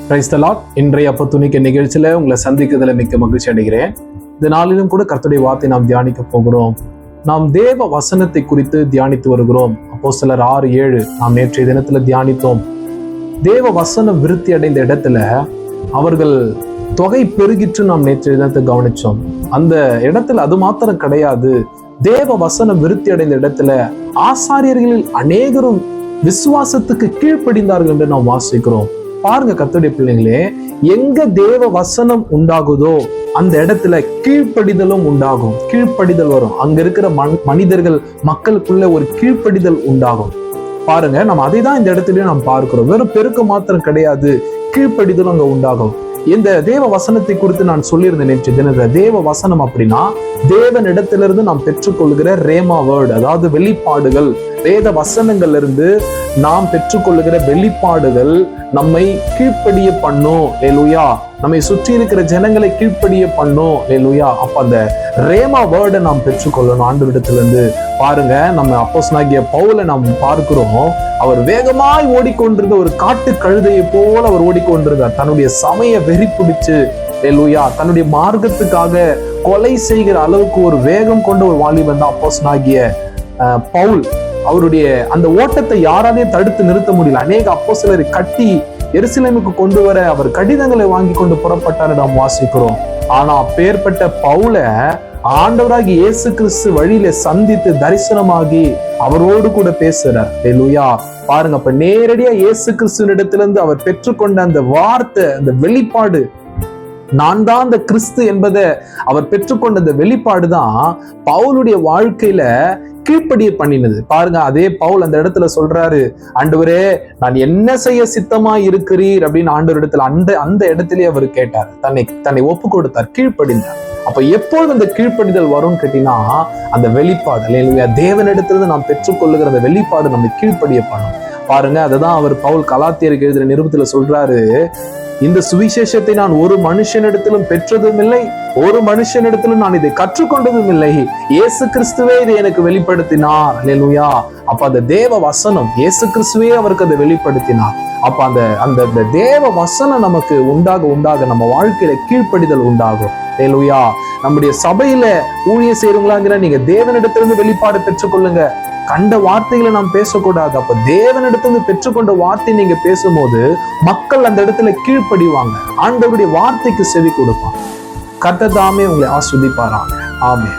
Praise the Lord. இன்றைய அப்பத்துணிக்க நிகழ்ச்சியில உங்களை சந்திக்கிறதுல மிக்க மகிழ்ச்சி அடைகிறேன். இந்த நாளிலும் கூட கர்த்தருடைய வார்த்தை நாம் தியானிக்க போகிறோம். நாம் தேவ வசனத்தை குறித்து தியானித்து வருகிறோம். அப்போஸ்தலர் 6:7 நாம் நேற்றைய தினத்துல தியானித்தோம். தேவ வசனம் விருத்தி அடைந்த இடத்துல அவர்கள் தொகை பெருகிற்று நாம் நேற்றைய தினத்தை கவனிச்சோம். அந்த இடத்துல அது மாத்திரம் கிடையாது, தேவ வசனம் விருத்தி அடைந்த இடத்துல ஆசாரியர்களில் அநேகரும் விசுவாசத்துக்கு கீழ்ப்படிந்தார்கள் என்று நாம் வாசிக்கிறோம். பாருங்க கர்த்தருடைய பிள்ளைங்களே, எங்க தேவ வசனம் உண்டாகுதோ அந்த இடத்துல கீழ்ப்படிதலும் உண்டாகும். கீழ்ப்படிதல் வரும். அங்க இருக்கிற மனிதர்கள் மக்களுக்குள்ள ஒரு கீழ்ப்படிதல் உண்டாகும். பாருங்க, நம்ம அதை தான் இந்த இடத்துலயும் நாம் பார்க்கிறோம். வெறும் பெருக்க மாத்திரம் கிடையாது, கீழ்ப்படிதலும் அங்க உண்டாகும். இந்த தேவ வசனத்தை குறித்து நான் சொல்லியிருந்தேன் நேற்று தினத்துல. தேவ வசனம் அப்படின்னா தேவன் இடத்திலிருந்து நாம் பெற்றுக்கொள்கிற ரேமா வேர்டு, அதாவது வெளிப்பாடுகள். வேத வசனங்கள்ல இருந்து நாம் பெற்றுக்கொள்ளுகிற வெளிப்பாடுகள் நம்மை கீழ்ப்படிய பண்ணும். ஹல்லேலூயா. நம்மை சுற்றி இருக்கிற ஜனங்களை கீழ்ப்படிய பண்ணும். ஹல்லேலூயா. அப்ப அந்த ரேமா வேர்டை நாம் பெற்றுக்கொள்ளணும் ஆண்டவரிடத்துல இருந்து. பாருங்க, நம்ம அப்போஸ்தலனாகிய பவுலை நாம் பார்க்கிறோம். அவர் வேகமாய் ஓடிக்கொண்டிருந்த ஒரு காட்டு கழுதையை போல அவர் ஓடிக்கொண்டிருந்தார். தன்னுடைய சமய வெறி பிடிச்சு, ஹல்லேலூயா, தன்னுடைய மார்க்கத்துக்காக கொலை செய்கிற அளவுக்கு ஒரு வேகம் கொண்ட ஒரு வாலிபன் தான் அப்போஸ்தலனாகிய பவுல். அவருடைய அந்த ஓட்டத்தை யாராலையும் தடுத்து நிறுத்த முடியல. அநேக அப்போஸ்தலரை கட்டி எருசலேமுக்கு கொண்டு வர அவர் கடிதங்களை வாங்கி கொண்டு புறப்பட்டார் நாம் வாசிக்கிறோம். ஆனா அப்பேற்பட்ட பவுலை ஆண்டவராகி இயேசு கிறிஸ்து வழியில சந்தித்து தரிசனமாகி அவரோடு கூட பேசுறார். ஹல்லேலூயா. பாருங்க, அப்ப நேரடியா இயேசு கிறிஸ்துவின் இடத்திலிருந்து அவர் பெற்றுக்கொண்ட அந்த வார்த்தை, அந்த வெளிப்பாடு, நான் தான் அந்த கிறிஸ்து என்பதை அவர் பெற்றுக்கொண்ட அந்த வெளிப்பாடு தான் பவுலுடைய வாழ்க்கையில கீழ்ப்படிய பண்ணினது. பாருங்க, அதே பவுல் அந்த இடத்துல சொல்றாரு, ஆண்டவரே நான் என்ன செய்ய சித்தமா இருக்கிறீர் அப்படின்னு ஆண்டவர் இடத்துல அந்த இடத்திலேயே அவர் கேட்டார். தன்னை ஒப்பு கொடுத்தார், கீழ்ப்படிந்தார். அப்ப எப்பொழுது அந்த கீழ்ப்படிதல் வரும்னு கேட்டீங்கன்னா அந்த வெளிப்பாடு, இல்லையா, தேவனிடத்திலிருந்து நாம் பெற்றுக்கொள்ளுகிற அந்த வெளிப்பாடு நம்ம கீழ்ப்படிய பண்ணும். பாருங்க, அதுதான் அவர் பவுல் கலாத்தியருக்கு எழுதின நிருபத்துல சொல்றாரு, இந்த சுவிசேஷத்தை நான் ஒரு மனுஷனிடத்திலும் பெற்றதும் இல்லை, ஒரு மனுஷனிடத்திலும் நான் இதை கற்றுக்கொண்டதும் இல்லை, இயேசு கிறிஸ்துவே இதை எனக்கு வெளிப்படுத்தினார். ஹல்லேலூயா. அப்ப அந்த தேவ வசனம், இயேசு கிறிஸ்துவே அவருக்கு அதை வெளிப்படுத்தினார். அப்ப அந்த தேவ வசனம் நமக்கு உண்டாக நம்ம வாழ்க்கையில கீழ்ப்படிதல் உண்டாகும். ஹல்லேலூயா. நம்முடைய சபையில ஊழியம் செய்யறவங்களாங்கிற நீங்க தேவனிடத்திலிருந்து வெளிப்பாடு பெற்றுக்கொள்ளுங்க. கண்ட வார்த்தைகளை நாம் பேசக்கூடாது. அப்ப தேவனிடத்திலிருந்து பெற்றுக்கொண்ட வார்த்தை நீங்க பேசும்போது மக்கள் அந்த இடத்துல கீழ்ப்படிவாங்க, ஆண்டவருடைய வார்த்தைக்கு செவி கொடுப்பாங்க. கர்த்தர் தாமே உங்களை ஆஸ்வதிப்பாராங்க. ஆமென்.